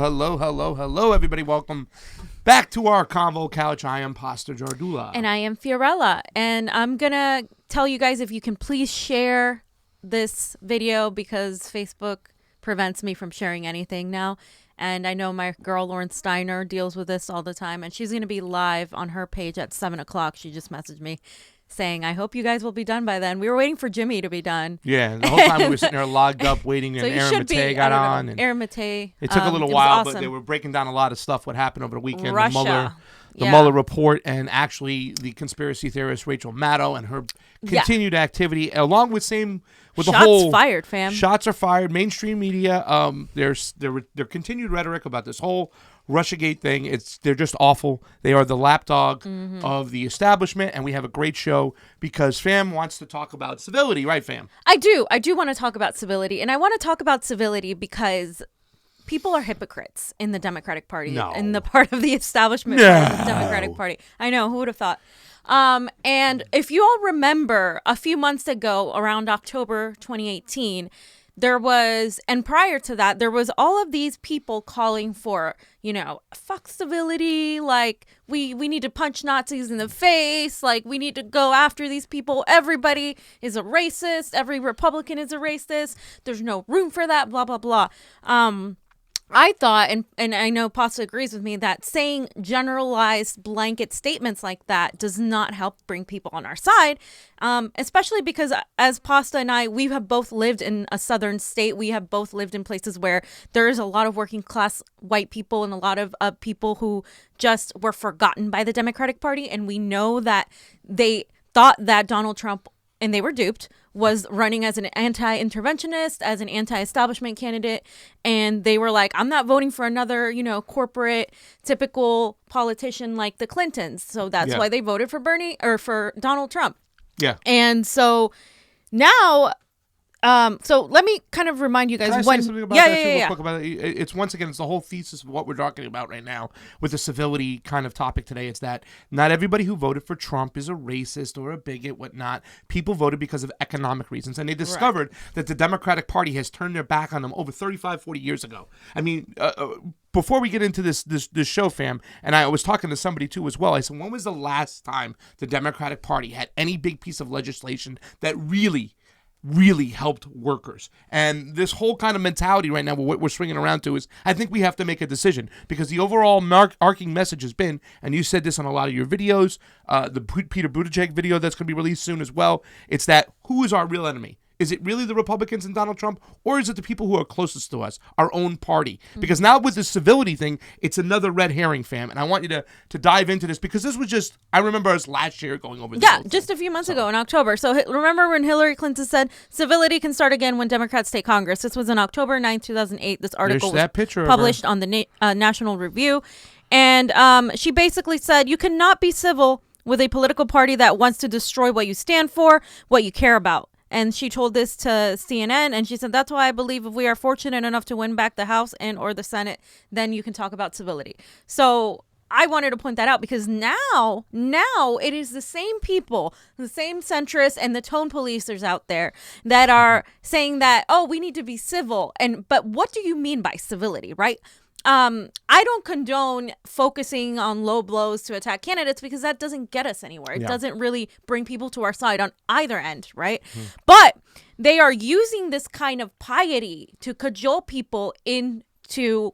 hello, everybody. Welcome back to our CONVO couch. I am Pastor Jardula. And I am Fiorella. And I'm going to tell you guys if you can please share this video because Facebook prevents me from sharing anything now. And I know my girl Lauren Steiner deals with this all the time. And she's going to be live on her page at 7 o'clock. She just messaged me saying, I hope you guys will be done by then. We were waiting for Jimmy to be done. Yeah, the whole time we were sitting there logged up waiting, and Aaron Matei got on. And Aaron Matei. It took a little while, awesome. But they were breaking down a lot of stuff, what happened over the weekend. Russia. The Mueller report, and actually the conspiracy theorist Rachel Maddow and her continued activity, along with the whole shots fired, fam. Shots are fired. Mainstream media. There's their continued rhetoric about this whole Russiagate thing. They're just awful. They are the lapdog of the establishment, and we have a great show because Fam wants to talk about civility, right, Fam? I do want to talk about civility, and I want to talk about civility because people are hypocrites in the Democratic Party, in the part of the establishment part of the Democratic Party. I know, who would have thought? And if you all remember, a few months ago, around October 2018, there was, and prior to that, there was all of these people calling for, fuck civility, like, we need to punch Nazis in the face, like, we need to go after these people, everybody is a racist, every Republican is a racist, there's no room for that, blah, blah, blah. I thought, and I know Pasta agrees with me, that saying generalized blanket statements like that does not help bring people on our side, especially because as Pasta and we have both lived in a southern state. We have both lived in places where there is a lot of working class white people and a lot of people who just were forgotten by the Democratic Party. And we know that they thought that Donald Trump, and they were duped, was running as an anti-interventionist, as an anti-establishment candidate. And they were like, I'm not voting for another, corporate, typical politician like the Clintons. So that's why they voted for Donald Trump. Yeah. And so now, so let me kind of remind you guys. Can I say something about that too, real quick about it? It's once again, it's the whole thesis of what we're talking about right now with the civility kind of topic today. It's that not everybody who voted for Trump is a racist or a bigot, whatnot. People voted because of economic reasons, and they discovered that the Democratic Party has turned their back on them over 35, 40 years ago. I mean, before we get into this show, Fam, and I was talking to somebody too as well, I said, when was the last time the Democratic Party had any big piece of legislation that really helped workers? And this whole kind of mentality right now, what we're swinging around to is, I think we have to make a decision, because the overall arcing message has been, and you said this on a lot of your videos, the Peter Buttigieg video that's going to be released soon as well, it's that who is our real enemy? Is it really the Republicans and Donald Trump, or is it the people who are closest to us, our own party? Because now with this civility thing, it's another red herring, Fam. And I want you to dive into this, because this was just, I remember us last year going over this. Yeah, just a few months ago in October. So remember when Hillary Clinton said civility can start again when Democrats take Congress? This was on October 9th, 2008. This article was published on the National Review. And she basically said, you cannot be civil with a political party that wants to destroy what you stand for, what you care about. And she told this to CNN, and she said, that's why I believe if we are fortunate enough to win back the House and or the Senate, then you can talk about civility. So I wanted to point that out, because now it is the same people, the same centrists and the tone policers out there that are saying that, we need to be civil. But what do you mean by civility, right? I don't condone focusing on low blows to attack candidates, because that doesn't get us anywhere. It doesn't really bring people to our side on either end, right? But they are using this kind of piety to cajole people into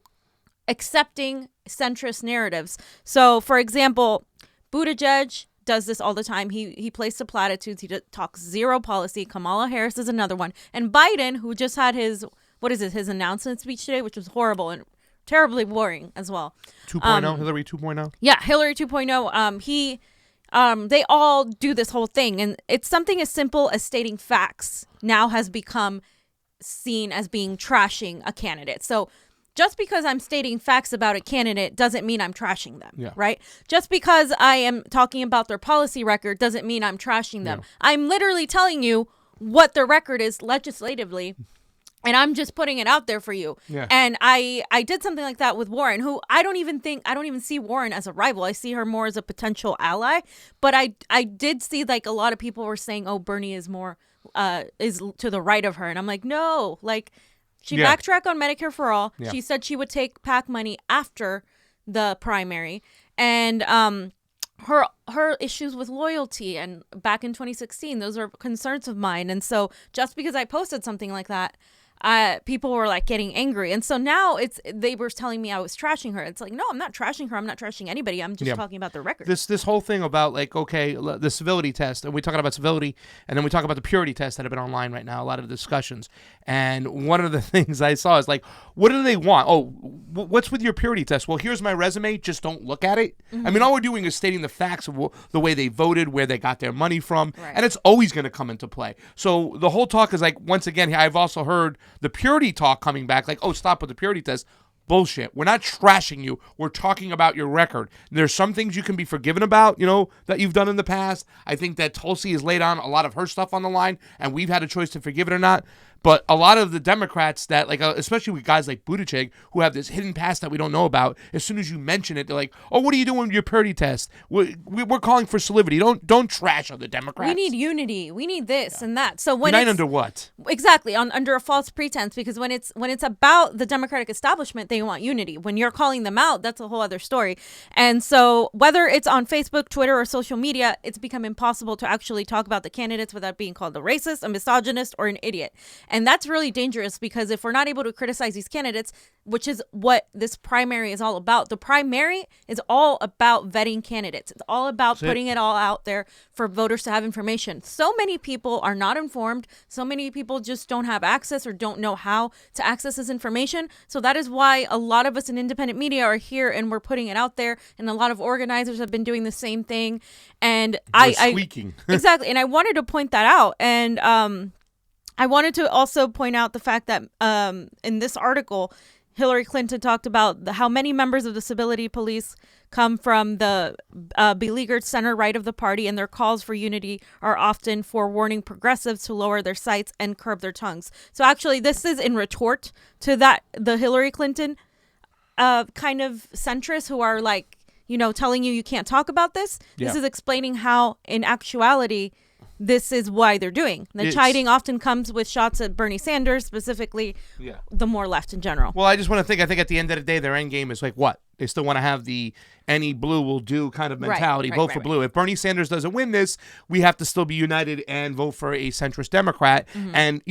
accepting centrist narratives. So, for example, Buttigieg does this all the time. He plays to platitudes. He talks zero policy. Kamala Harris is another one. And Biden, who just had his announcement speech today, which was horrible and terribly boring as well. 2.0, Hillary 2.0. Yeah, Hillary 2.0. They all do this whole thing, and it's something as simple as stating facts now has become seen as being trashing a candidate. So just because I'm stating facts about a candidate doesn't mean I'm trashing them, right? Just because I am talking about their policy record doesn't mean I'm trashing them. I'm literally telling you what their record is legislatively, and I'm just putting it out there for you. Yeah. And I did something like that with Warren, who I don't even see Warren as a rival. I see her more as a potential ally. But I did see, like, a lot of people were saying, oh, Bernie is more is to the right of her. And I'm like, no, like, She backtracked on Medicare for All. Yeah. She said she would take PAC money after the primary. And her issues with loyalty and back in 2016, those are concerns of mine. And so just because I posted something like that, people were like getting angry. And so now they were telling me I was trashing her. It's like, no, I'm not trashing her. I'm not trashing anybody. I'm just talking about the record. This whole thing about like, okay, the civility test, and we're talking about civility, and then we talk about the purity tests that have been online right now, a lot of discussions. And one of the things I saw is like, what do they want? Oh, what's with your purity test? Well, here's my resume. Just don't look at it. Mm-hmm. I mean, all we're doing is stating the facts of the way they voted, where they got their money from, and it's always going to come into play. So the whole talk is like, once again, I've also heard the purity talk coming back, like, oh, stop with the purity test. Bullshit. We're not trashing you. We're talking about your record. There's some things you can be forgiven about, that you've done in the past. I think that Tulsi has laid on a lot of her stuff on the line, and we've had a choice to forgive it or not. But a lot of the Democrats that, like, especially with guys like Buttigieg, who have this hidden past that we don't know about, as soon as you mention it, they're like, oh, what are you doing with your purity test? We're calling for civility. Don't trash other Democrats. We need unity. We need this and that. So when Unite under what? Exactly, under a false pretense, because when it's about the Democratic establishment, they want unity. When you're calling them out, that's a whole other story. And so whether it's on Facebook, Twitter, or social media, it's become impossible to actually talk about the candidates without being called a racist, a misogynist, or an idiot. And that's really dangerous, because if we're not able to criticize these candidates, which is what this primary is all about, the primary is all about vetting candidates. It's all about putting it all out there for voters to have information. So many people are not informed. So many people just don't have access or don't know how to access this information. So that is why a lot of us in independent media are here and we're putting it out there. And a lot of organizers have been doing the same thing. And squeaking. Exactly. And I wanted to point that out. And I wanted to also point out the fact that in this article, Hillary Clinton talked about how many members of the Civility Police come from the beleaguered center right of the party, and their calls for unity are often for warning progressives to lower their sights and curb their tongues. So actually, this is in retort to the Hillary Clinton kind of centrists who are like, telling you can't talk about this. Yeah. This is explaining how, in actuality, this is why they're doing. The chiding often comes with shots at Bernie Sanders, specifically the more left in general. Well, I think at the end of the day, their end game is like what? They still want to have the any blue will do kind of mentality, vote for blue. If Bernie Sanders doesn't win this, we have to still be united and vote for a centrist Democrat. Mm-hmm. And,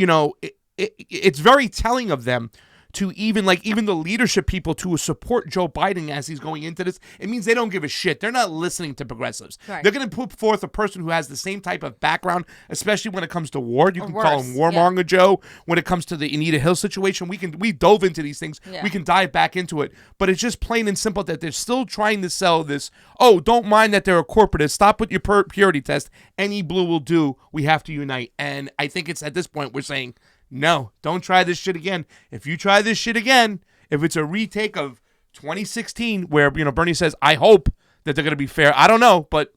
it's very telling of them to even the leadership people to support Joe Biden as he's going into this. It means they don't give a shit. They're not listening to progressives. Right. They're going to put forth a person who has the same type of background, especially when it comes to war. You can call him Warmonger Joe. When it comes to the Anita Hill situation, we dove into these things. Yeah. We can dive back into it. But it's just plain and simple that they're still trying to sell this, oh, don't mind that they're a corporatist. Stop with your purity test. Any blue will do. We have to unite. And I think it's at this point we're saying, no, don't try this shit again. If you try this shit again, if it's a retake of 2016 where, Bernie says, I hope that they're going to be fair. I don't know, but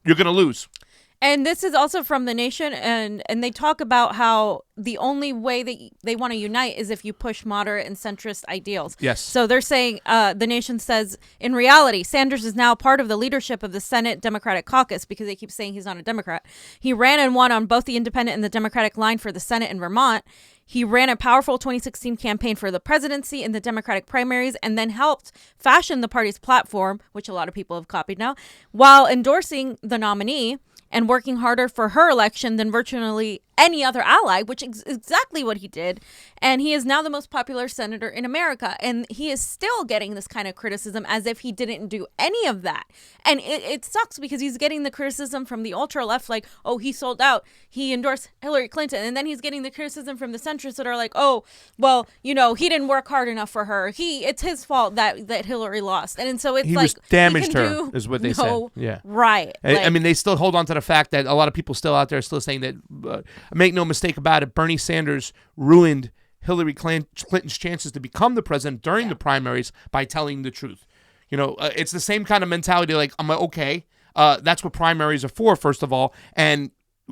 you're going to lose. And this is also from The Nation, and they talk about how the only way that they want to unite is if you push moderate and centrist ideals. Yes. So they're saying, The Nation says, in reality, Sanders is now part of the leadership of the Senate Democratic Caucus, because they keep saying he's not a Democrat. He ran and won on both the Independent and the Democratic line for the Senate in Vermont. He ran a powerful 2016 campaign for the presidency in the Democratic primaries, and then helped fashion the party's platform, which a lot of people have copied now, while endorsing the nominee and working harder for her election than virtually any other ally, which is exactly what he did. And he is now the most popular senator in America. And he is still getting this kind of criticism as if he didn't do any of that. And it sucks, because he's getting the criticism from the ultra left, like, oh, he sold out. He endorsed Hillary Clinton. And then he's getting the criticism from the centrists that are like, oh, well, he didn't work hard enough for her. It's his fault that Hillary lost. And so it's he like, damaged her, is what they said. Yeah. Right. I mean, they still hold on to the fact that a lot of people still out there still saying that, make no mistake about it, Bernie Sanders ruined Hillary Clinton's chances to become the president during the primaries by telling the truth. It's the same kind of mentality. Like, I'm like, okay, that's what primaries are for, first of all. And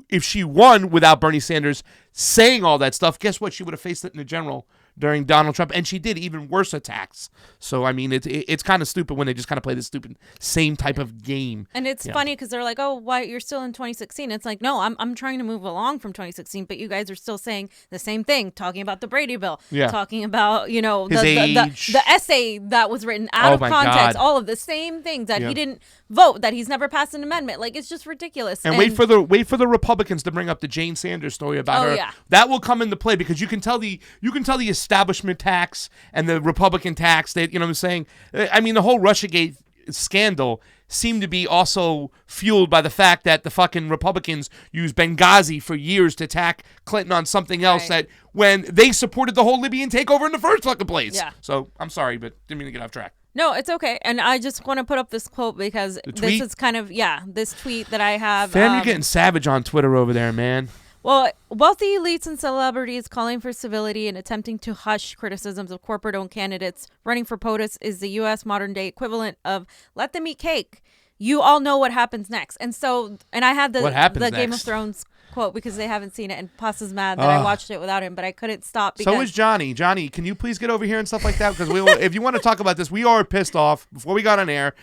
if she won without Bernie Sanders saying all that stuff, guess what? She would have faced it in the general during Donald Trump, and she did even worse attacks. So I mean, it's kind of stupid when they just kind of play this stupid same type of game. And it's funny because they're like, "Oh, why you're still in 2016?" It's like, no, I'm trying to move along from 2016, but you guys are still saying the same thing, talking about the Brady Bill, talking about the essay that was written out of context, all of the same things that he didn't vote, that he's never passed an amendment. Like, it's just ridiculous. And wait for the Republicans to bring up the Jane Sanders story about her. Yeah. That will come into play because you can tell the establishment tax and the Republican tax. That, you know what I'm saying? I mean, the whole Russiagate scandal seemed to be also fueled by the fact that the fucking Republicans used Benghazi for years to attack Clinton on something else that when they supported the whole Libyan takeover in the first fucking place. Yeah. So I'm sorry, but didn't mean to get off track. No, it's okay. And I just want to put up this quote because this is kind of, this tweet that I have. Fam, you're getting savage on Twitter over there, man. Well, wealthy elites and celebrities calling for civility and attempting to hush criticisms of corporate-owned candidates running for POTUS is the U.S. modern-day equivalent of let them eat cake. You all know what happens next. And so, and I had the Game of Thrones quote because they haven't seen it, and Pasa's mad that I watched it without him, but I couldn't stop. Because... So is Johnny. Johnny, can you please get over here and stuff like that? Because if you want to talk about this, we are pissed off. Before we got on air,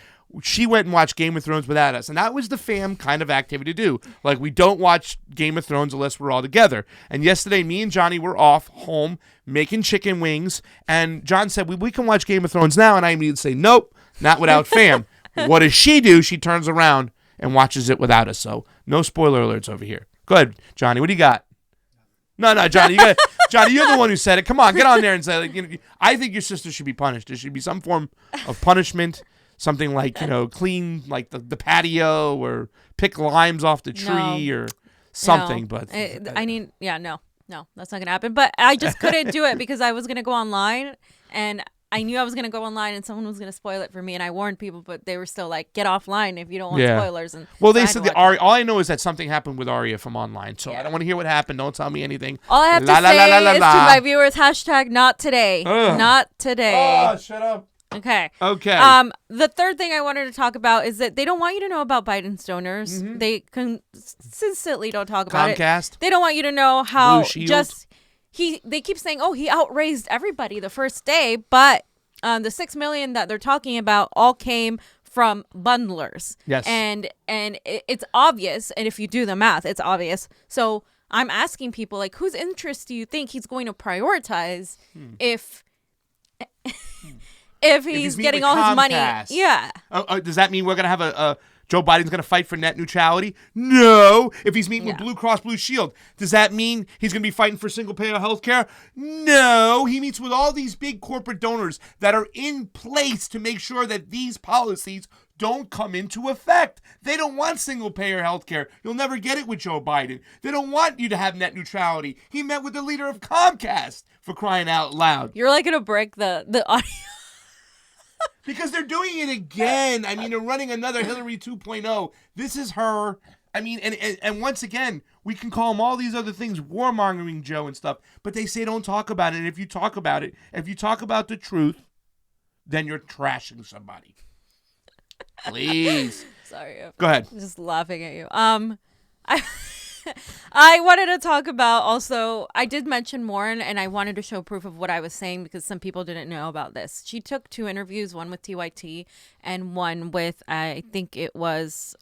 she went and watched Game of Thrones without us, and that was the fam kind of activity to do. Like, we don't watch Game of Thrones unless we're all together. And yesterday, me and Johnny were off home making chicken wings, and John said, we can watch Game of Thrones now, and I immediately say, nope, not without fam. What does she do? She turns around and watches it without us. So no spoiler alerts over here. Go ahead, Johnny. What do you got? No, Johnny. Johnny, you're the one who said it. Come on, get on there and say, like, I think your sister should be punished. There should be some form of punishment, something like, clean like the patio or pick limes off the tree or something. No. But no, that's not gonna happen. But I just couldn't do it because I was gonna go online and I knew I was going to go online and someone was going to spoil it for me, and I warned people, but they were still like, get offline if you don't want spoilers. And well, they said all I know is that something happened with Arya from online, so I don't want to hear what happened. Don't tell me anything. All I have to say is to my viewers, hashtag not today. Not today. Oh, shut up. Okay. Okay. The third thing I wanted to talk about is that they don't want you to know about Biden's donors. Mm-hmm. They consistently don't talk about Comcast. They don't want you to know how they keep saying, he outraised everybody the first day, but the 6 million that they're talking about all came from bundlers. Yes. And it's obvious, and if you do the math, it's obvious. So I'm asking people, like, whose interest do you think he's going to prioritize if he's getting all his money? Yeah. Does that mean we're going to have Joe Biden's going to fight for net neutrality? No. If he's meeting with Blue Cross Blue Shield, does that mean he's going to be fighting for single-payer health care? No. He meets with all these big corporate donors that are in place to make sure that these policies don't come into effect. They don't want single-payer health care. You'll never get it with Joe Biden. They don't want you to have net neutrality. He met with the leader of Comcast, for crying out loud. You're like going to break the audio. Because they're doing it again. I mean, they're running another Hillary 2.0. This is her. I mean, and once again, we can call them all these other things, warmongering Joe and stuff, but they say don't talk about it. And if you talk about it, if you talk about the truth, then you're trashing somebody. Please. Sorry. Go ahead. I'm just laughing at you. I wanted to talk about also, I did mention Warren, and I wanted to show proof of what I was saying because some people didn't know about this. She took 2 interviews, one with TYT and one with, I think it was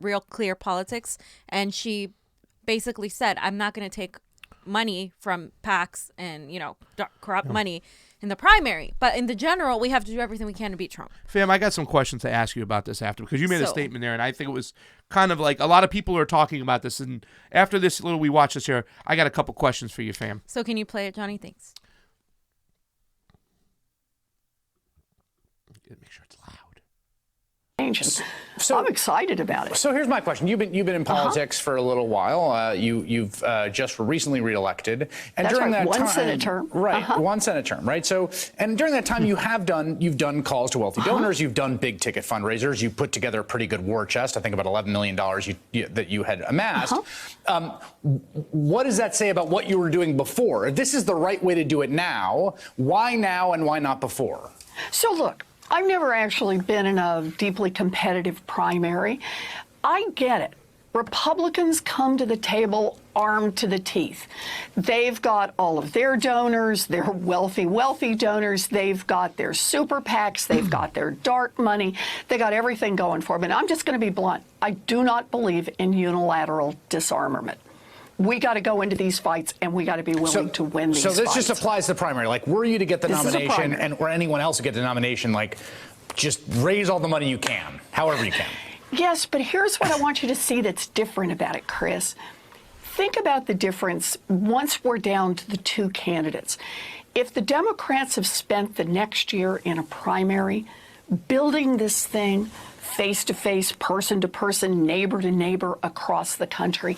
Real Clear Politics. And she basically said, I'm not going to take money from PACs and, corrupt money in the primary. But in the general, we have to do everything we can to beat Trump. Fam, I got some questions to ask you about this after, because you made a statement there, and I think it was kind of like a lot of people are talking about this. And after this little we watch this here, I got a couple questions for you, fam. So can you play it, Johnny? Thanks. Make sure it's loud. So I'm excited about it. So here's my question: You've been in politics for a little while. You've just recently reelected, and That's during right. that One time, Senate term, one Senate term, right? So, and during that time, you've done calls to wealthy donors. You've done big ticket fundraisers. You put together a pretty good war chest. I think about $11 million that you had amassed. What does that say about what you were doing before? If this is the right way to do it now, why now and why not before? So look, I've never actually been in a deeply competitive primary. I get it. Republicans come to the table armed to the teeth. They've got all of their donors, their wealthy donors. They've got their super PACs. They've got their dark money. They got everything going for them. And I'm just going to be blunt. I do not believe in unilateral disarmament. We got to go into these fights, and we got to be willing to win these fights. So this just applies to the primary. Like, were you to get the nomination, or anyone else to get the nomination, like, just raise all the money you can, however you can. Yes, but here's what I want you to see that's different about it, Chris. Think about the difference once we're down to the two candidates. If the Democrats have spent the next year in a primary building this thing face-to-face, person-to-person, neighbor-to-neighbor across the country,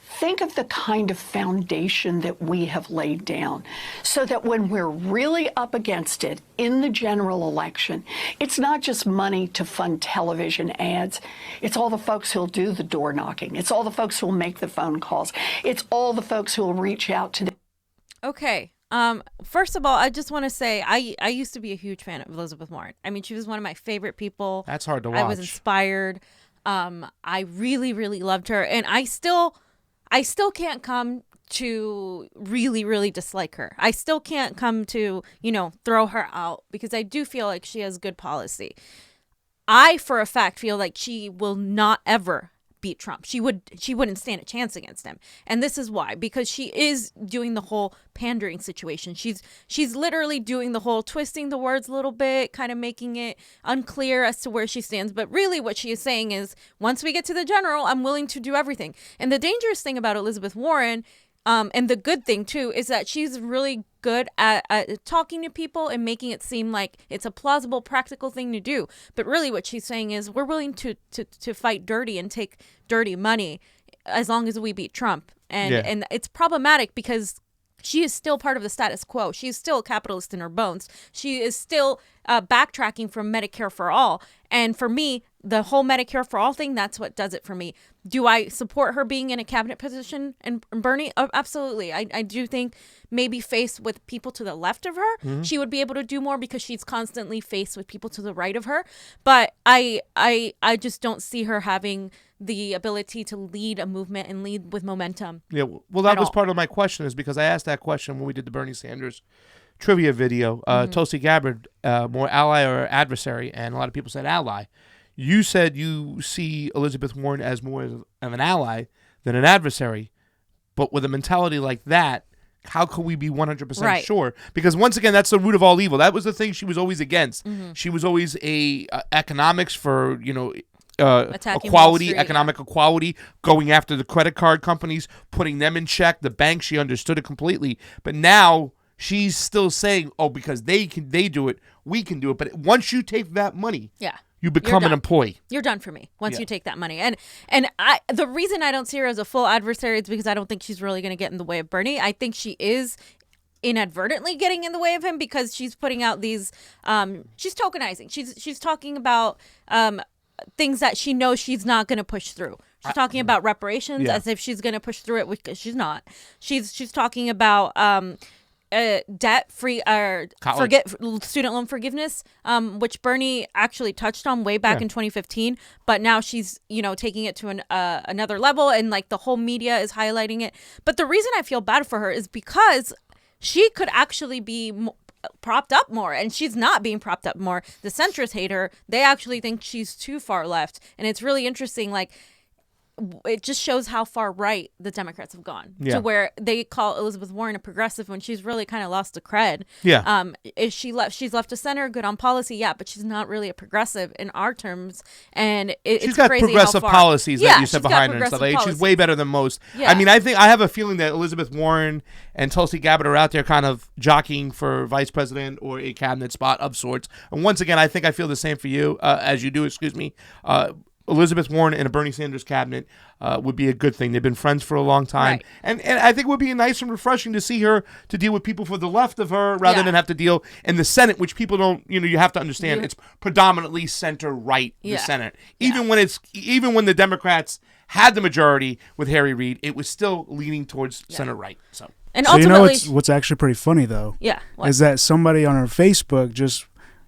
think of the kind of foundation that we have laid down so that when we're really up against it in the general election, it's not just money to fund television ads. It's all the folks who'll do the door knocking. It's all the folks who'll make the phone calls. It's all the folks who'll reach out to the... Okay. First of all, I just want to say I used to be a huge fan of Elizabeth Warren. I mean, she was one of my favorite people. That's hard to watch. I was inspired. I really, really loved her. And I still can't come to really, really dislike her. I still can't come to, throw her out because I do feel like she has good policy. I, for a fact, feel like she will not ever beat Trump. She wouldn't stand a chance against him. And this is why, because she is doing the whole pandering situation. She's literally doing the whole twisting the words a little bit, kind of making it unclear as to where she stands. But really what she is saying is, once we get to the general, I'm willing to do everything. And the dangerous thing about Elizabeth Warren, and the good thing too, is that she's really good at talking to people and making it seem like it's a plausible, practical thing to do. But really what she's saying is we're willing to fight dirty and take dirty money as long as we beat Trump. And it's problematic because she is still part of the status quo. She's still a capitalist in her bones. She is still backtracking from Medicare for all. And for me, the whole Medicare for all thing, that's what does it for me. Do I support her being in a cabinet position and Bernie? Oh, absolutely. I do think maybe faced with people to the left of her, she would be able to do more because she's constantly faced with people to the right of her. But I just don't see her having the ability to lead a movement and lead with momentum. Yeah, well, that was part of my question, is because I asked that question when we did the Bernie Sanders trivia video. Tulsi Gabbard, more ally or adversary, and a lot of people said ally. You said you see Elizabeth Warren as more of an ally than an adversary, but with a mentality like that, how could we be 100% sure? Because once again, that's the root of all evil. That was the thing she was always against. She was always economics for, equality, economic equality, going after the credit card companies, putting them in check, the bank. She understood it completely. But now she's still saying, oh, because they do it, we can do it. But once you take that money, you become an employee. You're done for me once you take that money. And the reason I don't see her as a full adversary is because I don't think she's really going to get in the way of Bernie. I think she is inadvertently getting in the way of him because she's putting out these she's tokenizing. She's talking about things that she knows she's not going to push through. She's talking about reparations as if she's going to push through it, because she's not. She's talking about debt-free student loan forgiveness, which Bernie actually touched on way back in 2015, but now she's taking it to another level, and like the whole media is highlighting it. But the reason I feel bad for her is because she could actually be propped up more, and she's not being propped up more. The centrists hate her. They actually think she's too far left, and it's really interesting. Like, it just shows how far right the Democrats have gone to where they call Elizabeth Warren a progressive when she's really kind of lost the cred. She's left of center, good on policy, but she's not really a progressive in our terms. And she's got crazy progressive how far, policies that you said behind her and stuff. Like, she's way better than most. I mean, I have a feeling that Elizabeth Warren and Tulsi Gabbard are out there kind of jockeying for vice president or a cabinet spot of sorts. And once again, I feel the same for you as you do. Excuse me. Elizabeth Warren in a Bernie Sanders cabinet would be a good thing. They've been friends for a long time. And I think it would be nice and refreshing to see her to deal with people for the left of her rather than have to deal in the Senate, which people don't, you have to understand it's predominantly center-right, the Senate. Even when the Democrats had the majority with Harry Reid, it was still leaning towards center-right. So ultimately, what's actually pretty funny, though, is that somebody on her Facebook just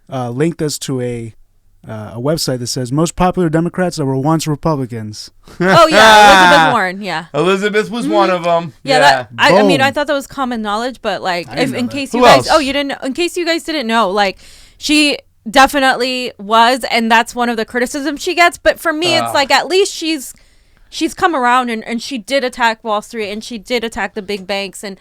linked us to a a website that says most popular Democrats that were once Republicans. Oh yeah, Elizabeth Warren. Yeah, Elizabeth was one of them. Yeah, I mean, I thought that was common knowledge, but like, in case you guys didn't know, like, she definitely was, and that's one of the criticisms she gets. But for me, it's like, at least she's come around and she did attack Wall Street and she did attack the big banks, and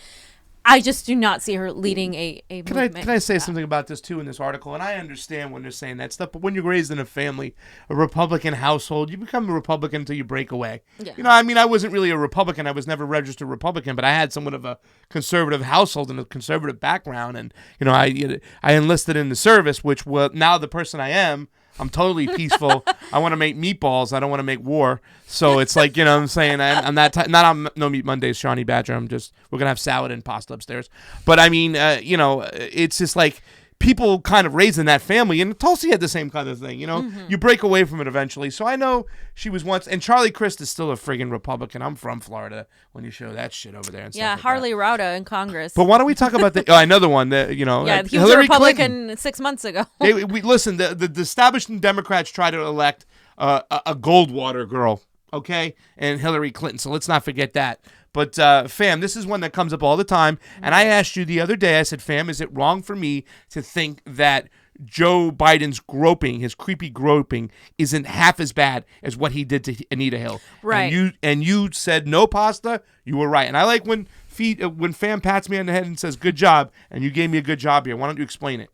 I just do not see her leading a movement. Can I say something about this too in this article? And I understand when they're saying that stuff, but when you're raised in a family, a Republican household, you become a Republican until you break away. Yeah. You know, I mean, I wasn't really a Republican. I was never registered Republican, but I had somewhat of a conservative household and a conservative background, and you know, I enlisted in the service, which now the person I am. I'm totally peaceful. I want to make meatballs. I don't want to make war. So it's like, you know what I'm saying? I'm that type. Not on No Meat Mondays, Shawnee Badger. We're going to have salad and pasta upstairs. But I mean, you know, it's just like people kind of raised in that family. And Tulsi had the same kind of thing, you know? Mm-hmm. You break away from it eventually. So I know she was once. And Charlie Crist is still a friggin' Republican. I'm from Florida when you show that shit over there. And yeah, stuff like Harley Rauda in Congress. But why don't we talk about another one that, you know. Yeah, he was Hillary a Republican Clinton. 6 months ago. Listen, the establishment Democrats try to elect a Goldwater girl, okay? And Hillary Clinton. So let's not forget that. But, fam, this is one that comes up all the time. And I asked you the other day, I said, fam, is it wrong for me to think that Joe Biden's groping, his creepy groping, isn't half as bad as what he did to Anita Hill? Right. And you said, no, Pasta, you were right. And I like when fam pats me on the head and says, good job, and you gave me a good job here. Why don't you explain it?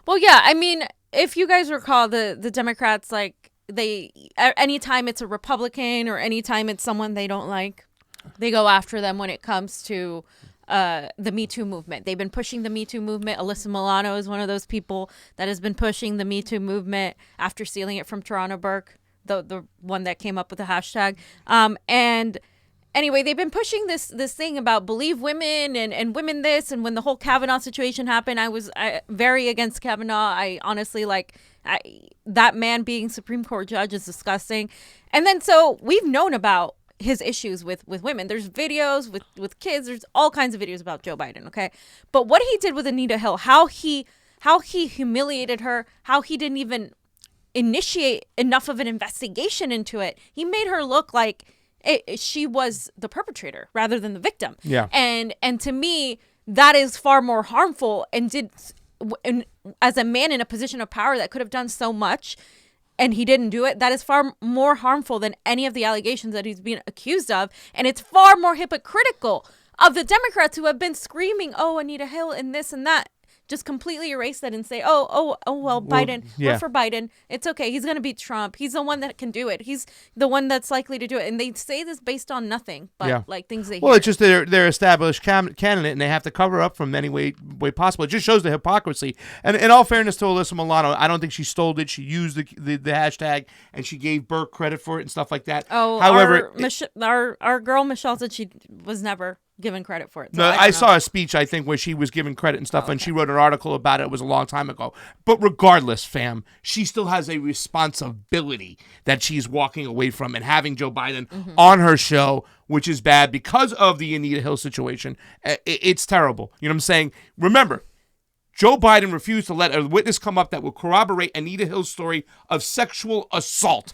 Well, yeah, I mean, if you guys recall, the Democrats, like, anytime it's a Republican or anytime it's someone they don't like, they go after them when it comes to the Me Too movement. They've been pushing the Me Too movement. Alyssa Milano is one of those people that has been pushing the Me Too movement after stealing it from Tarana Burke, the one that came up with the hashtag. And anyway, they've been pushing this thing about believe women and women this. And when the whole Kavanaugh situation happened, I was very against Kavanaugh. I honestly, that man being Supreme Court judge is disgusting. And then so we've known about his issues with women. There's videos with kids. There's all kinds of videos about Joe Biden, okay? But what he did with Anita Hill, how he humiliated her, how he didn't even initiate enough of an investigation into it. He made her look like she was the perpetrator rather than the victim. Yeah. And to me, that is far more harmful and as a man in a position of power that could have done so much, and he didn't do it, that is far more harmful than any of the allegations that he's being accused of. And it's far more hypocritical of the Democrats who have been screaming, oh, Anita Hill and this and that. Just completely erase that and say, well, Biden, we're for Biden. It's okay. He's going to beat Trump. He's the one that can do it. He's the one that's likely to do it. And they say this based on nothing but like things they hear. Well, it's just they're established candidate and they have to cover up from any way possible. It just shows the hypocrisy. And in all fairness to Alyssa Milano, I don't think she stole it. She used the hashtag and she gave Burke credit for it and stuff like that. Oh, however, our girl Michelle said she was never given credit for it. So no, I saw a speech, I think, where she was given credit and stuff, and she wrote an article about it. It was a long time ago. But regardless, fam, she still has a responsibility that she's walking away from and having Joe Biden on her show, which is bad because of the Anita Hill situation. It's terrible. You know what I'm saying? Remember, Joe Biden refused to let a witness come up that will corroborate Anita Hill's story of sexual assault.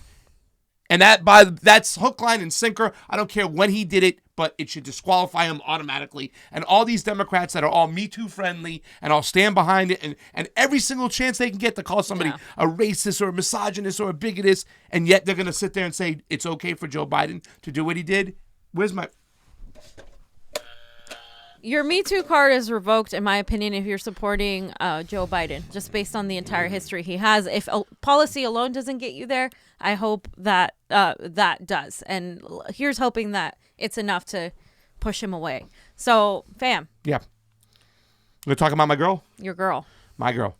And that's hook, line, and sinker. I don't care when he did it, but it should disqualify him automatically. And all these Democrats that are all Me Too friendly and all stand behind it, and every single chance they can get to call somebody a racist or a misogynist or a bigotist, and yet they're going to sit there and say it's okay for Joe Biden to do what he did. Where's my... Your Me Too card is revoked, in my opinion, if you're supporting Joe Biden, just based on the entire history he has. If policy alone doesn't get you there, I hope that that does. And here's hoping that it's enough to push him away. So, fam. Yeah. We're talking about my girl? Your girl. My girl.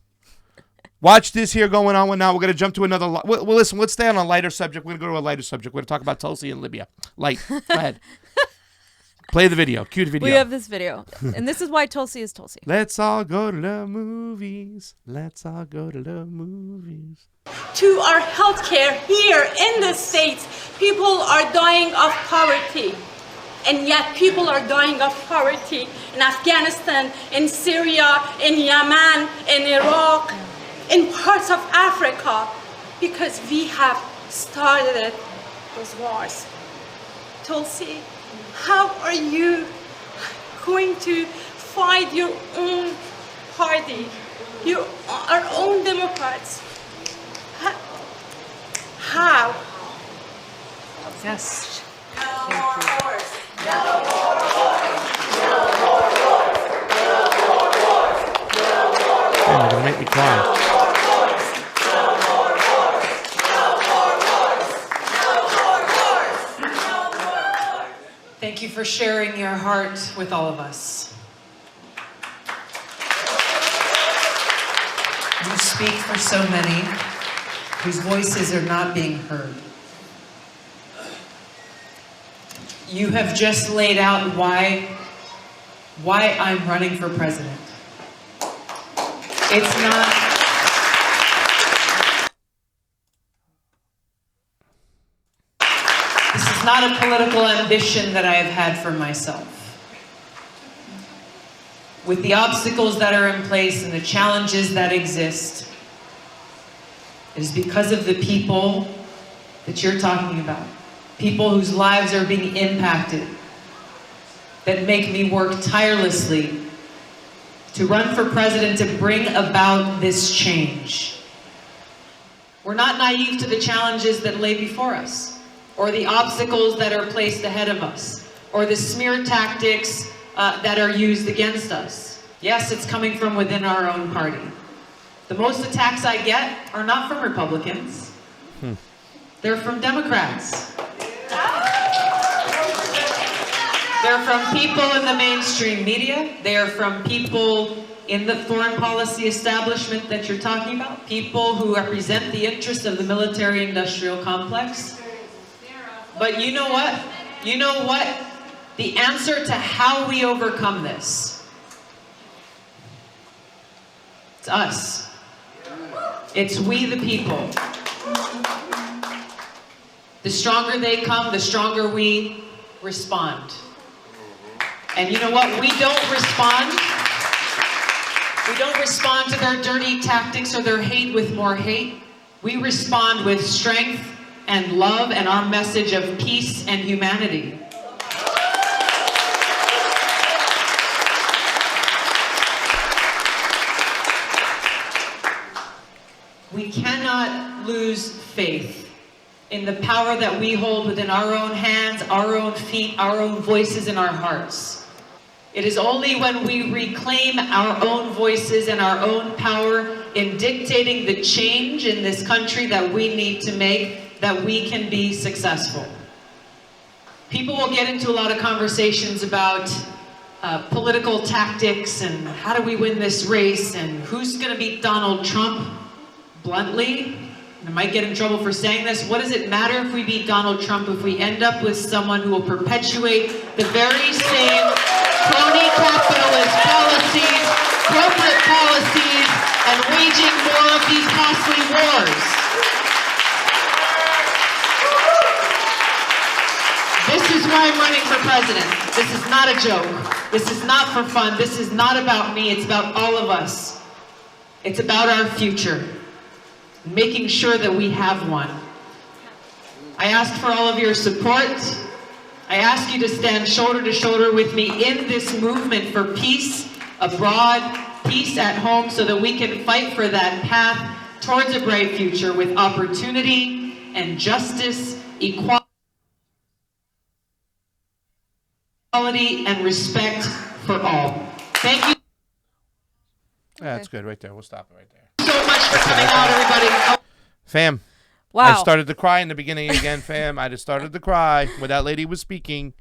Watch this here going on now. We're going to jump to another... Well, listen, let's stay on a lighter subject. We're going to go to a lighter subject. We're going to talk about Tulsi and Libya. Light. Go ahead. Play the video. Cue the video. We have this video. And this is why Tulsi is Tulsi. Let's all go to the movies. Let's all go to the movies. To our healthcare here in the States, people are dying of poverty. And yet people are dying of poverty in Afghanistan, in Syria, in Yemen, in Iraq, in parts of Africa. because we have started those wars. Tulsi, how are you going to fight your own party, our own Democrats? How? Yes. Damn, you're gonna make me cry. Thank you for sharing your heart with all of us. You speak for so many whose voices are not being heard. You have just laid out why I'm running for president. It's not... This is not a political ambition that I have had for myself. With the obstacles that are in place and the challenges that exist, it is because of the people that you're talking about, people whose lives are being impacted, that make me work tirelessly to run for president to bring about this change. We're not naive to the challenges that lay before us, or the obstacles that are placed ahead of us, or the smear tactics that are used against us. Yes, it's coming from within our own party. The most attacks I get are not from Republicans. They're from Democrats. They're from people in the mainstream media. They are from people in the foreign policy establishment that you're talking about, people who represent the interests of the military-industrial complex. But you know what? You know what? The answer to how we overcome this, it's us. It's we the people. The stronger they come, the stronger we respond. And you know what? We don't respond. We don't respond to their dirty tactics or their hate with more hate. We respond with strength and love and our message of peace and humanity. We cannot lose faith in the power that we hold within our own hands, our own feet, our own voices, and our hearts. It is only when we reclaim our own voices and our own power in dictating the change in this country that we need to make that we can be successful. People will get into a lot of conversations about political tactics and how do we win this race and who's going to beat Donald Trump. Bluntly, I might get in trouble for saying this, what does it matter if we beat Donald Trump if we end up with someone who will perpetuate the very same crony capitalist policies, corporate policies, and waging more of these costly wars? This is why I'm running for president. This is not a joke. This is not for fun. This is not about me. It's about all of us. It's about our future. Making sure that we have one. I ask for all of your support. I ask you to stand shoulder to shoulder with me in this movement for peace abroad, peace at home, so that we can fight for that path towards a bright future with opportunity and justice, equality and respect for all. Thank you. Yeah, that's good right there. We'll stop it right there. So much for coming out, everybody. Fam. Wow. I started to cry in the beginning again, fam. I just started to cry when that lady was speaking.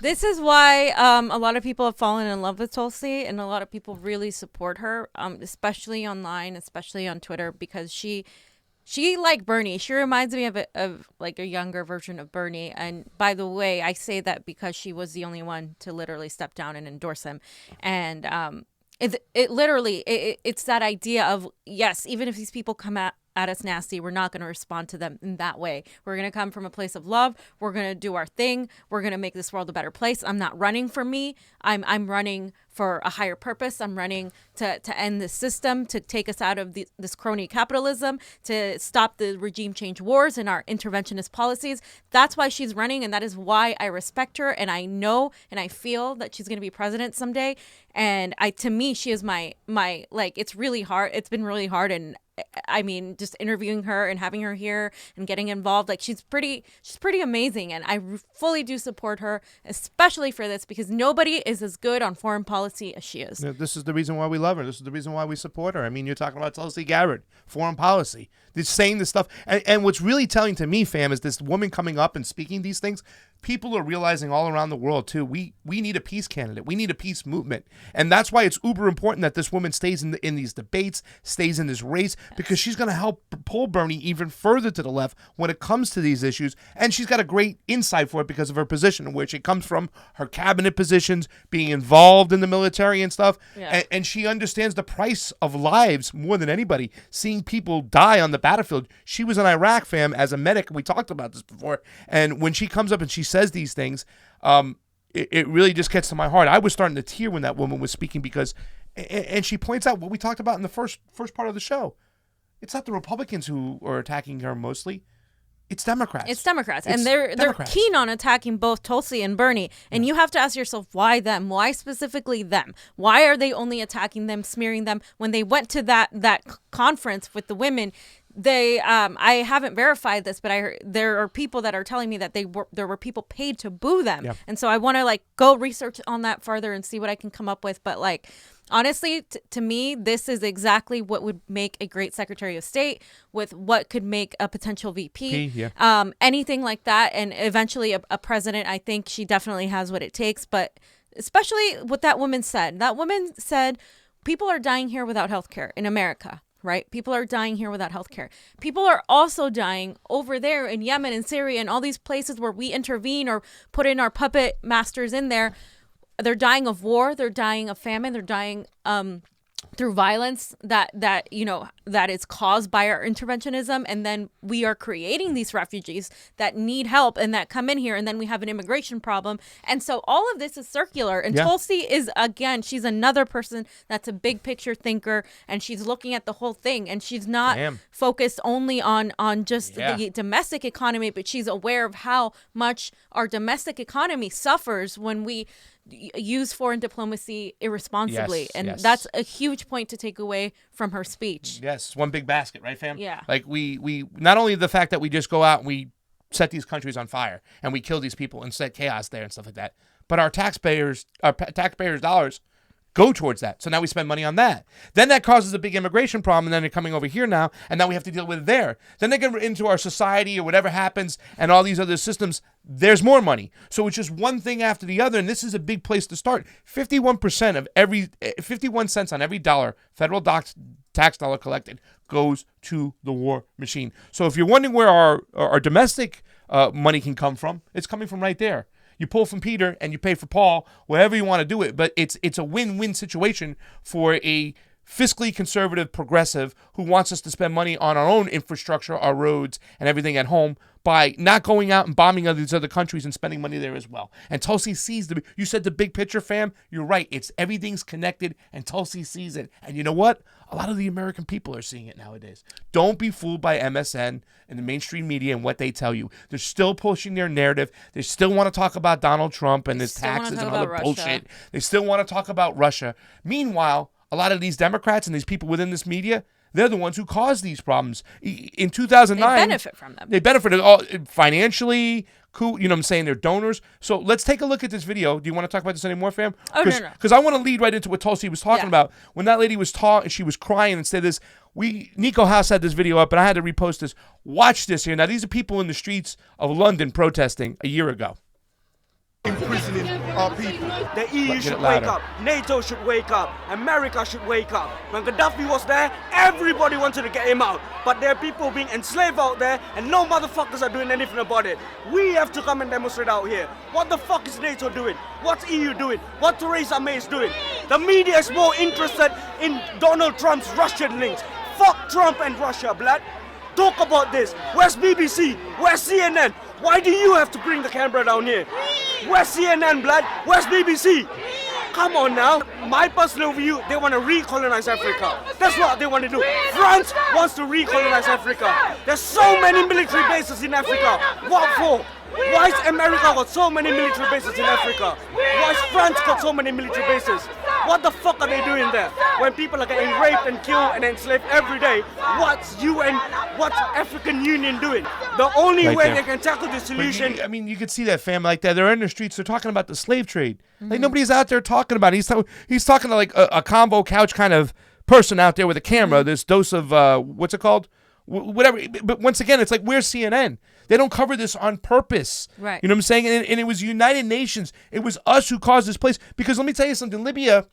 This is why a lot of people have fallen in love with Tulsi, and a lot of people really support her, especially online, especially on Twitter, because she like Bernie. She reminds me of like a younger version of Bernie. And by the way, I say that because she was the only one to literally step down and endorse him. And it's that idea of, yes, even if these people come at us nasty, we're not going to respond to them in that way. We're going to come from a place of love. We're going to do our thing. We're going to make this world a better place. I'm not running for me. I'm running for a higher purpose. I'm running to end this system, to take us out of this crony capitalism, to stop the regime change wars and our interventionist policies. That's why she's running, and that is why I respect her, and I know and I feel that she's going to be president someday. And to me, she is my like, it's really hard. It's been really hard, and I mean, just interviewing her and having her here and getting involved, like she's pretty amazing, and I fully do support her, especially for this, because nobody is as good on foreign policy as she is. This is the reason why we love her. This is the reason why we support her. I mean, you're talking about Tulsi Gabbard, foreign policy. They're saying this stuff, and what's really telling to me, fam, is this woman coming up and speaking these things. People are realizing all around the world too. We need a peace candidate. We need a peace movement, and that's why it's uber important that this woman stays in these debates, stays in this race, because she's going to help pull Bernie even further to the left when it comes to these issues. And she's got a great insight for it because of her position, which it comes from her cabinet positions, being involved in the military and stuff. Yeah. And she understands the price of lives more than anybody. Seeing people die on the battlefield. She was in Iraq, fam, as a medic. We talked about this before. And when she comes up and she says these things, it really just gets to my heart. I was starting to tear when that woman was speaking, because, and she points out what we talked about in the first part of the show. It's not the Republicans who are attacking her mostly. It's Democrats. And they're keen on attacking both Tulsi and Bernie. And you have to ask yourself, why them? Why specifically them? Why are they only attacking them, smearing them? When they went to that conference with the women, they I haven't verified this, but there are people that are telling me that there were people paid to boo them. Yeah. And so I want to go research on that further and see what I can come up with. But honestly, to me, this is exactly what would make a great Secretary of State, with what could make a potential VP, anything like that. And eventually a president. I think she definitely has what it takes. But especially what that woman said. That woman said, people are dying here without health care in America. Right? People are dying here without health care. People are also dying over there in Yemen and Syria and all these places where we intervene or put in our puppet masters in there. They're dying of war. They're dying of famine. They're dying through violence that is caused by our interventionism. And then we are creating these refugees that need help and that come in here. And then we have an immigration problem. And so all of this is circular. And Tulsi is, again, she's another person that's a big picture thinker, and she's looking at the whole thing. And she's not focused only on just the domestic economy, but she's aware of how much our domestic economy suffers when we use foreign diplomacy irresponsibly. That's a huge point to take away from her speech. Yes, one big basket, right, fam? Yeah. Like we not only the fact that we just go out and we set these countries on fire and we kill these people and set chaos there and stuff like that, but our taxpayers' dollars go towards that. So now we spend money on that. Then that causes a big immigration problem, and then they're coming over here now, and now we have to deal with it there. Then they get into our society or whatever happens and all these other systems. There's more money. So it's just one thing after the other, and this is a big place to start. 51% of 51 cents on every dollar, federal tax dollar collected, goes to the war machine. So if you're wondering where our domestic money can come from, it's coming from right there. You pull from Peter and you pay for Paul, wherever you want to do it. But it's a win-win situation for a fiscally conservative progressive who wants us to spend money on our own infrastructure, our roads, and everything at home by not going out and bombing these other countries and spending money there as well. And Tulsi sees you said the big picture, fam. You're right. Everything's connected, and Tulsi sees it. And you know what? A lot of the American people are seeing it nowadays. Don't be fooled by MSN and the mainstream media and what they tell you. They're still pushing their narrative. They still want to talk about Donald Trump and his taxes and other bullshit. They still want to talk about Russia. Meanwhile, a lot of these Democrats and these people within this media, they're the ones who caused these problems. In 2009, they benefit from them. They benefited all financially. Cool, you know what I'm saying? They're donors. So let's take a look at this video. Do you want to talk about this anymore, fam? Oh, no. Because I want to lead right into what Tulsi was talking about. When that lady was taught and she was crying and said this, Niko House had this video up, and I had to repost this. Watch this here. Now, these are people in the streets of London protesting a year ago. Imprisoning our people. The EU should wake up. NATO should wake up. America should wake up. When Gaddafi was there, everybody wanted to get him out. But there are people being enslaved out there, and no motherfuckers are doing anything about it. We have to come and demonstrate out here. What the fuck is NATO doing? What's EU doing? What Theresa May is doing? The media is more interested in Donald Trump's Russian links. Fuck Trump and Russia, blood. Talk about this. Where's BBC? Where's CNN? Why do you have to bring the camera down here? Where's CNN, blood? Where's BBC? Come on now. My personal view, they want to recolonize Africa. That's what they want to do. France wants to recolonize Africa. There's so many military bases in Africa. What for? Why has America got so many military bases in Africa? Why has France got so many military bases? What the fuck are they doing there? When people are getting raped and killed and enslaved every day, what's African Union doing? The only way they can tackle the solution... you could see that, fam, like that. They're in the streets, they're talking about the slave trade. Like, nobody's out there talking about it. He's talking to, like, a CONVO couch kind of person out there with a camera, this dose of, what's it called? Whatever. But once again, it's like, where's CNN? They don't cover this on purpose. Right. You know what I'm saying? And it was United Nations. It was us who caused this place. Because let me tell you something. Libya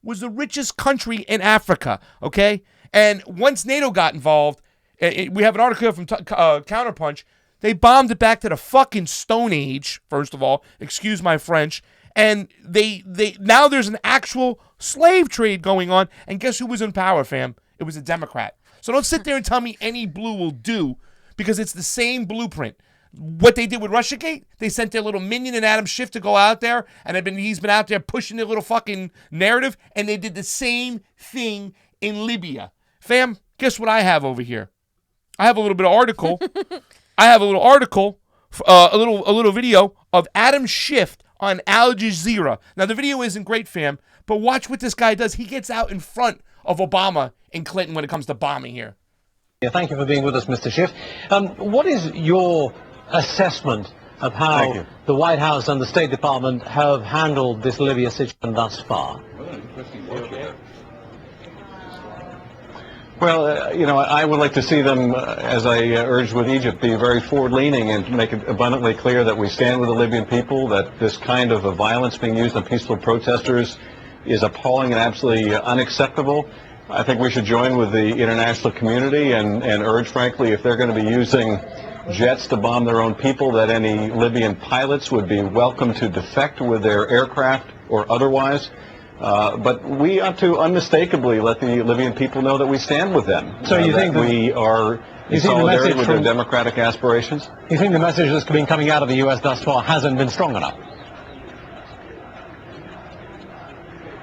was the richest country in Africa, okay? And once NATO got involved, we have an article from Counterpunch. They bombed it back to the fucking Stone Age, first of all. Excuse my French. And they now there's an actual slave trade going on. And guess who was in power, fam? It was a Democrat. So don't sit there and tell me any blue will do, because it's the same blueprint. What they did with Russiagate, they sent their little minion and Adam Schiff to go out there, and he's been out there pushing their little fucking narrative, and they did the same thing in Libya. Fam, guess what I have over here? I have a little bit of article. I have a little article, a little video of Adam Schiff on Al Jazeera. Now, the video isn't great, fam, but watch what this guy does. He gets out in front of Obama and Clinton when it comes to bombing here. Yeah, thank you for being with us, Mr. Schiff. What is your assessment of how the White House and the State Department have handled this Libya situation thus far? Well, I would like to see them, as I urged with Egypt, be very forward-leaning and make it abundantly clear that we stand with the Libyan people, that this kind of violence being used on peaceful protesters is appalling and absolutely unacceptable. I think we should join with the international community and urge, frankly, if they're going to be using jets to bomb their own people, that any Libyan pilots would be welcome to defect with their aircraft or otherwise. But we ought to unmistakably let the Libyan people know that we stand with them. So you think that we are in solidarity with their democratic aspirations? You think the message that's been coming out of the U.S. thus far hasn't been strong enough?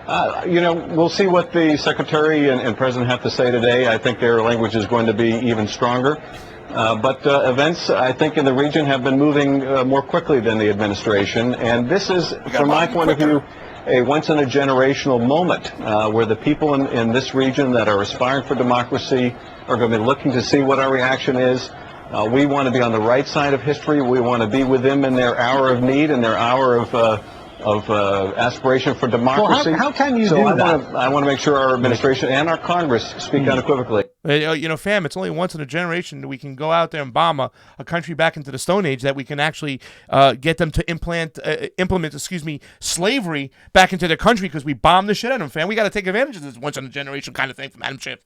We'll see what the Secretary and President have to say today. I think their language is going to be even stronger. But events, I think, in the region have been moving more quickly than the administration. And this is, from my point of view, a once-in-a-generational moment where the people in this region that are aspiring for democracy are going to be looking to see what our reaction is. We want to be on the right side of history. We want to be with them in their hour of need and their hour of aspiration for democracy. Well, how can you do that? I want to make sure our administration and our Congress speak unequivocally. Fam, it's only once in a generation that we can go out there and bomb a country back into the Stone Age, that we can actually get them to implement slavery back into their country, because we bombed the shit out of them, fam. We got to take advantage of this once in a generation kind of thing from Adam Schiff.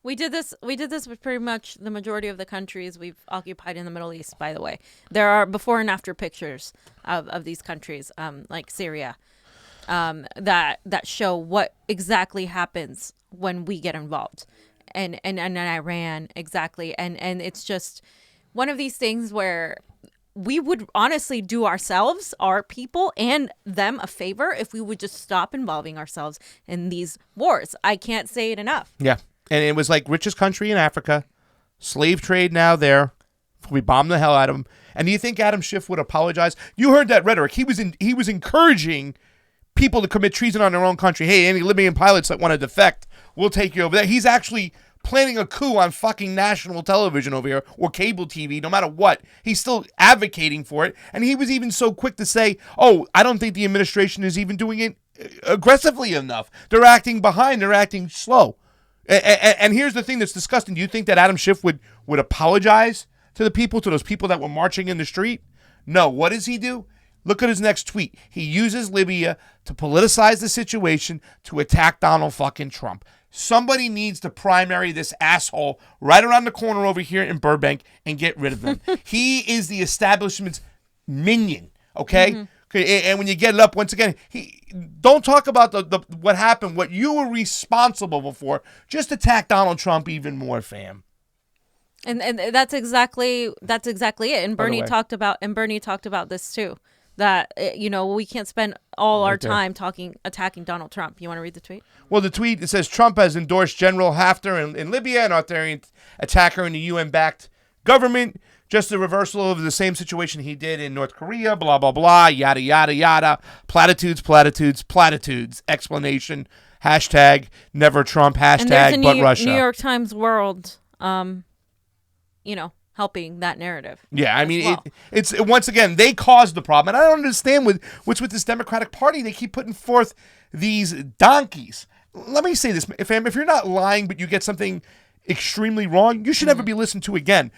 We did this with pretty much the majority of the countries we've occupied in the Middle East, by the way. There are before and after pictures of these countries, like Syria, that show what exactly happens when we get involved. And Iran, exactly. And it's just one of these things where we would honestly do ourselves, our people, and them a favor if we would just stop involving ourselves in these wars. I can't say it enough. Yeah. And it was like richest country in Africa, slave trade now there. We bombed the hell out of them. And do you think Adam Schiff would apologize? You heard that rhetoric. He was encouraging people to commit treason on their own country. Hey, any Libyan pilots that want to defect, we'll take you over there. He's actually planning a coup on fucking national television over here, or cable TV, no matter what. He's still advocating for it. And he was even so quick to say, I don't think the administration is even doing it aggressively enough. They're acting behind. They're acting slow. And here's the thing that's disgusting. Do you think that Adam Schiff would apologize to the people, to those people that were marching in the street? No. What does he do? Look at his next tweet. He uses Libya to politicize the situation, to attack Donald fucking Trump. Somebody needs to primary this asshole right around the corner over here in Burbank and get rid of him. He is the establishment's minion, okay? Mm-hmm. And when you get it up, once again, don't talk about the what happened, what you were responsible for. Just attack Donald Trump even more, fam. And that's exactly it. And Bernie talked about this too. that we can't spend all our time attacking Donald Trump. You want to read the tweet? Well, the tweet, it says Trump has endorsed General Haftar in Libya, an authoritarian attacker in the UN-backed government. Just a reversal of the same situation he did in North Korea, blah, blah, blah, yada, yada, yada. Platitudes, platitudes, platitudes. Explanation. Hashtag never Trump. Hashtag but Russia. New York Times World, helping that narrative. Yeah, I mean, it's once again, they caused the problem. And I don't understand what's with this Democratic Party. They keep putting forth these donkeys. Let me say this, if you're not lying, but you get something extremely wrong, you should never be listened to again.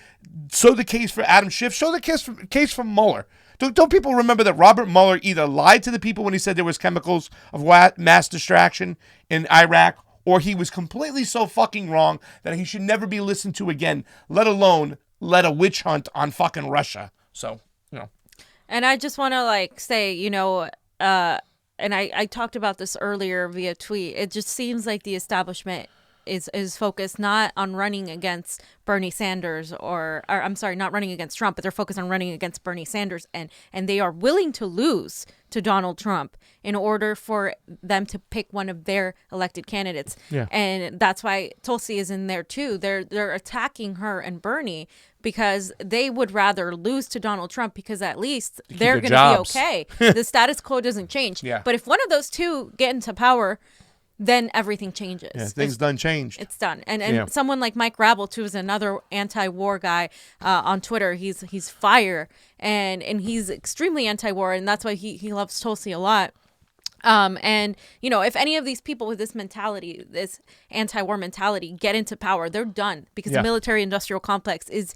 So the case for Adam Schiff, show the case for Mueller. Don't people remember that Robert Mueller either lied to the people when he said there was chemicals of mass distraction in Iraq, or he was completely so fucking wrong that he should never be listened to again, let alone let a witch hunt on fucking Russia. So, And I just want to say, and I talked about this earlier via tweet. It just seems like the establishment is focused not on running against Bernie Sanders or I'm sorry, not running against Trump, but they're focused on running against Bernie Sanders, and they are willing to lose to Donald Trump in order for them to pick one of their elected candidates. Yeah. And that's why Tulsi is in there too. They're attacking her and Bernie because they would rather lose to Donald Trump because at least they're going to be okay. The status quo doesn't change. Yeah. But if one of those two get into power, then everything changes. Yeah, things done changed. It's done. And someone like Mike Rabel, too, is another anti-war guy on Twitter. He's fire, and he's extremely anti-war, and that's why he loves Tulsi a lot. And if any of these people with this mentality, this anti-war mentality, get into power, they're done because the military-industrial complex is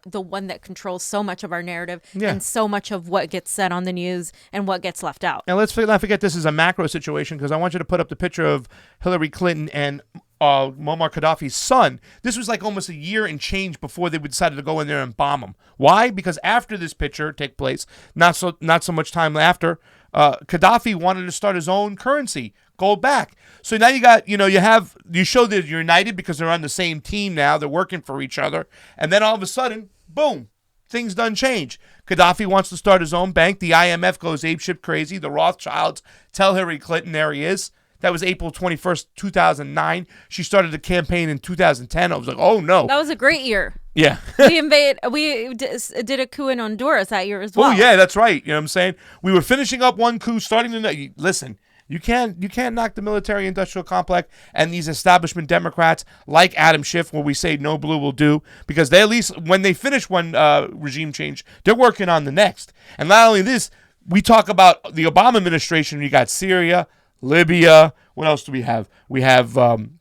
the one that controls so much of our narrative and so much of what gets said on the news and what gets left out. And let's not forget this is a macro situation, because I want you to put up the picture of Hillary Clinton and Muammar Gaddafi's son. This was like almost a year and change before they decided to go in there and bomb him. Why? Because after this picture took place, not so much time after, Gaddafi wanted to start his own currency, gold back. So now you got, you show that you're united because they're on the same team now. They're working for each other. And then all of a sudden, boom, things done change. Gaddafi wants to start his own bank. The IMF goes apeshit crazy. The Rothschilds tell Hillary Clinton there he is. That was April 21st, 2009. She started the campaign in 2010. I was like, oh, no. That was a great year. Yeah. We did a coup in Honduras that year as well. Oh, yeah, that's right. You know what I'm saying? We were finishing up one coup, starting the... Listen, you can't knock the military-industrial complex and these establishment Democrats like Adam Schiff, where we say no blue will do, because they at least, when they finish one regime change, they're working on the next. And not only this, we talk about the Obama administration. You got Syria, Libya. What else do we have? We have drone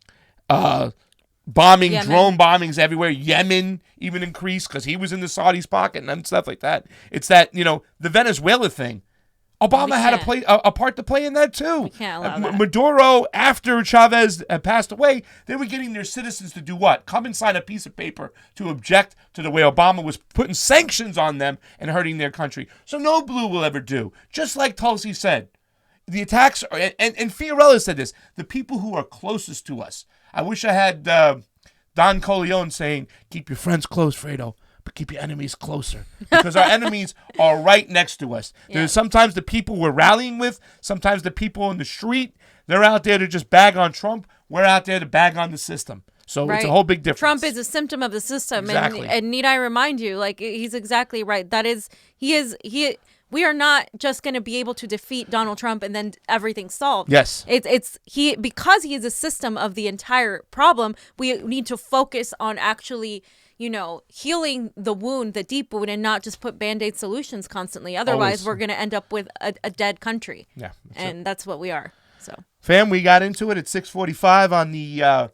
bombings everywhere. Yemen even increased because he was in the Saudis' pocket and stuff like that. It's that, the Venezuela thing. Obama had a part to play in that too. We can't allow that. Maduro, after Chavez had passed away, they were getting their citizens to do what? Come and sign a piece of paper to object to the way Obama was putting sanctions on them and hurting their country. So no blue will ever do. Just like Tulsi said. The attacks are, and Fiorella said this, the people who are closest to us. I wish I had Don Corleone saying, keep your friends close, Fredo, but keep your enemies closer. Because our enemies are right next to us. Yeah. There's sometimes the people we're rallying with, sometimes the people in the street, they're out there to just bag on Trump. We're out there to bag on the system. So It's a whole big difference. Trump is a symptom of the system. Exactly. And need I remind you, he's exactly right. We are not just going to be able to defeat Donald Trump and then everything's solved. Yes. Because he is a system of the entire problem, we need to focus on actually, healing the wound, the deep wound, and not just put Band-Aid solutions constantly. Otherwise, we're going to end up with a dead country. Yeah. That's what we are. So, fam, we got into it at 6:45 on the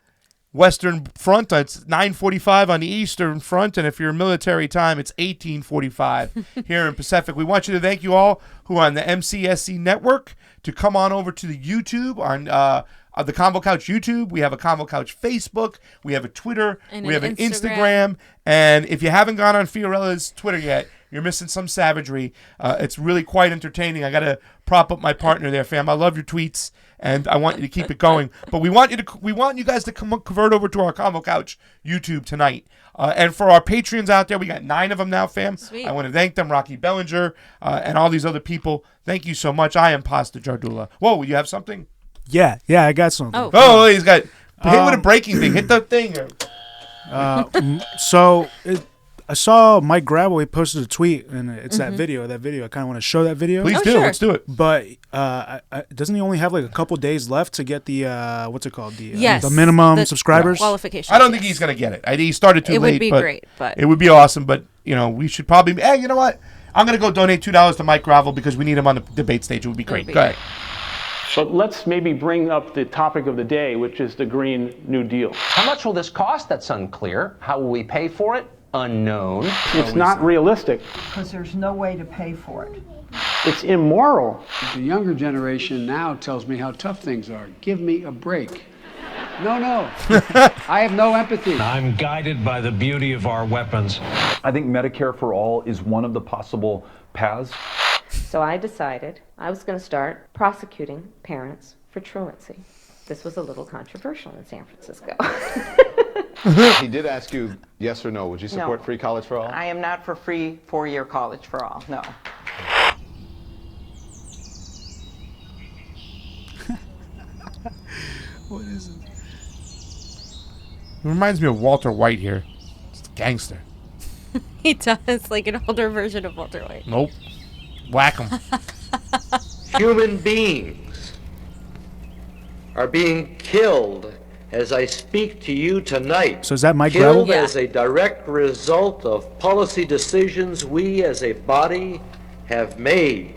Western Front. It's 9:45 on the Eastern Front, and if you're military time, it's 18:45 here in Pacific. We want you to thank you all who are on the MCSC network to come on over to the YouTube on the Convo Couch YouTube. We have a Convo Couch Facebook. We have a Twitter. And we have an Instagram. And if you haven't gone on Fiorella's Twitter yet, you're missing some savagery. It's really quite entertaining. I got to prop up my partner there, fam. I love your tweets, and I want you to keep it going. But we want you guys to convert over to our Convo Couch YouTube tonight. And for our Patreons out there, we got 9 of them now, fam. Sweet. I want to thank them, Rocky Bellinger, and all these other people. Thank you so much. I am Pasta Jardula. Whoa, you have something? Yeah, I got something. Oh, he's got hit with a breaking thing. Hit the thing. I saw Mike Gravel. He posted a tweet, and it's that video. I kind of want to show that video. Please do. Sure. Let's do it. But doesn't he only have like a couple days left to get the what's it called? The minimum subscribers qualification. I don't think he's gonna get it. He started too late. It would be great, but it would be awesome. But we should probably. Hey, you know what? I'm gonna go donate $2 to Mike Gravel because we need him on the debate stage. It would be great. Go ahead. But let's maybe bring up the topic of the day, which is the Green New Deal. How much will this cost? That's unclear. How will we pay for it? Unknown. It's not realistic. Because there's no way to pay for it. It's immoral. The younger generation now tells me how tough things are. Give me a break. No. I have no empathy. I'm guided by the beauty of our weapons. I think Medicare for all is one of the possible paths. So I decided I was going to start prosecuting parents for truancy. This was a little controversial in San Francisco. He did ask you yes or no. Would you support free college for all? I am not for free 4-year college for all, no. What is it? It reminds me of Walter White here. It's a gangster. He does, like an older version of Walter White. Nope. Whack him. Human beings are being killed as I speak to you tonight. So is that Mike Gravel? Killed as a direct result of policy decisions we as a body have made.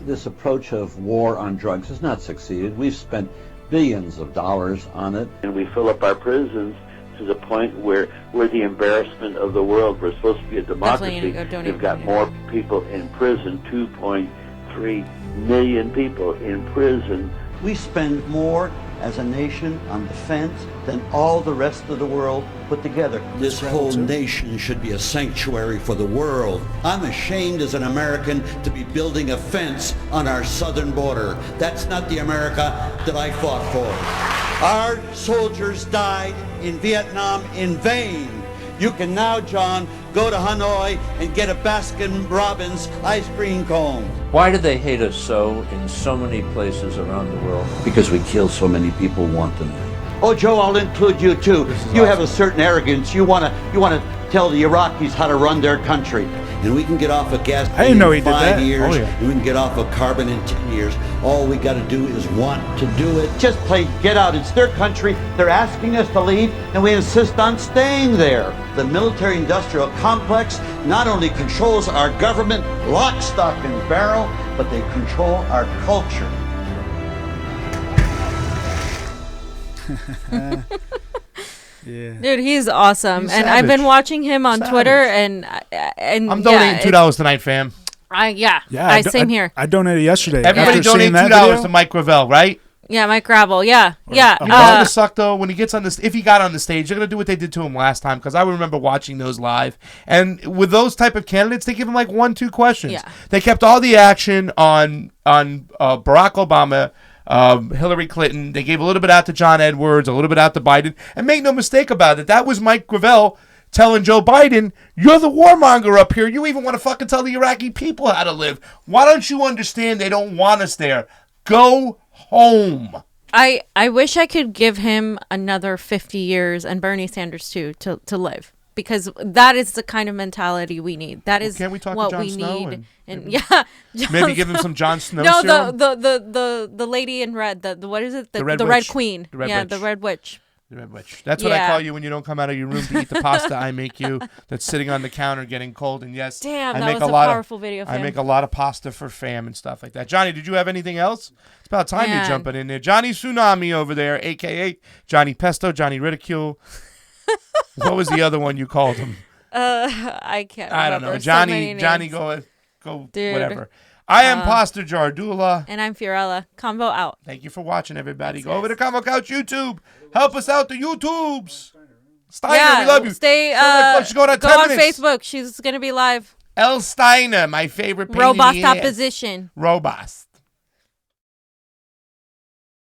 This approach of war on drugs has not succeeded. We've spent billions of dollars on it. And we fill up our prisons to the point where we're the embarrassment of the world. We're supposed to be a democracy. We've got more people in prison, 2.3 million people in prison. We spend more as a nation on defense than all the rest of the world put together. This whole nation should be a sanctuary for the world. I'm ashamed as an American to be building a fence on our southern border. That's not the America that I fought for. Our soldiers died in Vietnam in vain. You can now, John, go to Hanoi and get a Baskin-Robbins ice cream cone. Why do they hate us so in so many places around the world? Because we kill so many people wantonly. Oh, Joe, I'll include you too. You have a certain arrogance. You wanna tell the Iraqis how to run their country. And we can get off of gas in 5 years. And we can get off of carbon in 10 years. All we got to do is want to do it. Just play get out. It's their country. They're asking us to leave, and we insist on staying there. The military-industrial complex not only controls our government, lock, stock, and barrel, but they control our culture. Yeah. Dude, he's awesome, and I've been watching him on Twitter, and I'm donating $2 tonight, fam. Same here. I donated yesterday. Everybody donate $2 to Mike Gravel, right? Yeah, Mike Gravel. Yeah. It's gonna suck though when he gets on this. If he got on the stage, they're gonna do what they did to him last time. Because I remember watching those live, and with those type of candidates, they give him like 1-2 questions. Yeah. They kept all the action on Barack Obama. Hillary Clinton. They gave a little bit out to John Edwards, a little bit out to Biden. And make no mistake about it, that was Mike Gravel telling Joe Biden, you're the warmonger up here. You even want to fucking tell the Iraqi people how to live. Why don't you understand they don't want us there? Go home. I wish I could give him another 50 years and Bernie Sanders too to live. Because that is the kind of mentality we need. That is what we need. And maybe give him some Jon Snow serum? No, the lady in red. The what is it? The Red Queen. The Red Witch. The Red Witch. That's what I call you when you don't come out of your room to eat the pasta I make you. That's sitting on the counter getting cold. And yes, damn, I that make was a a powerful video. I make a lot of pasta for fam and stuff like that. Johnny, did you have anything else? It's about time you jumping in there. Johnny Tsunami over there, aka Johnny Pesto, Johnny Ridicule. What was the other one you called him? I can't remember. I don't know. Johnny, go Dude. Whatever. I am Pasta Jardula. And I'm Fiorella. Convo out. Thank you for watching, everybody. Go over to Convo Couch YouTube. Help us out, the YouTubes. Steiner, we love you. Go on Facebook. She's going to be live. L. Steiner, my favorite pain Robust in the ass. opposition. Robust.